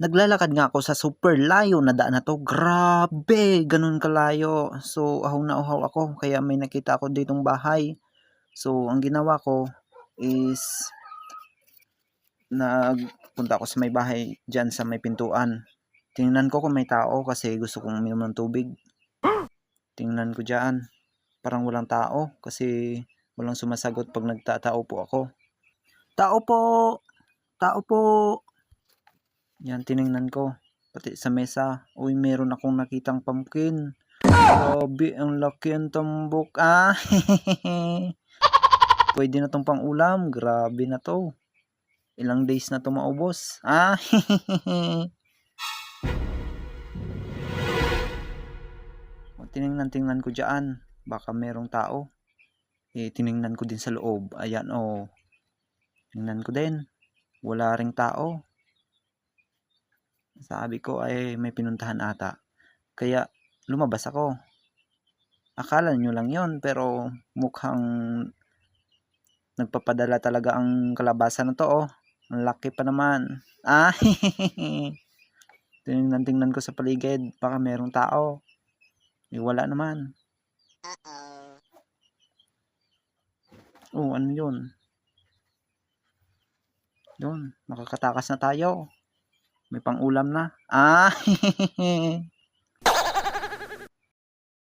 Naglalakad nga ako sa super layo na daan na 'to, grabe gano'n kalayo. So, uhaw na uhaw ako kaya may nakita ako ditong bahay. So, ang ginawa ko is nagpunta ako sa may bahay diyan sa may pintuan. Tingnan ko kung may tao kasi gusto kong uminom ng tubig. Tingnan ko diyan, parang walang tao kasi walang sumasagot 'pag nagtatao po ako. Tao po! Tao po! Yan, tiningnan ko. Pati sa mesa. Uy, meron akong nakitang pumpkin. Grabe, ang laki ang tambok. Ah, pwede na tong pang ulam. Grabe na to. Ilang days na to maubos. Ah, tiningnan ko dyan. Baka merong tao. Tiningnan ko din sa loob. Ayan, oh. Tingnan ko din. Wala ring tao. Sabi ko ay may pinuntahan ata. Kaya lumabas ako. Akala nyo lang yon pero mukhang nagpapadala talaga ang kalabasan na to, oh. Ang laki pa naman. Ah, tingnan ko sa paligid. Baka merong tao. Wala naman. Oh, ano yun? Yun, makakatakas na tayo. May pang ulam na. Ah,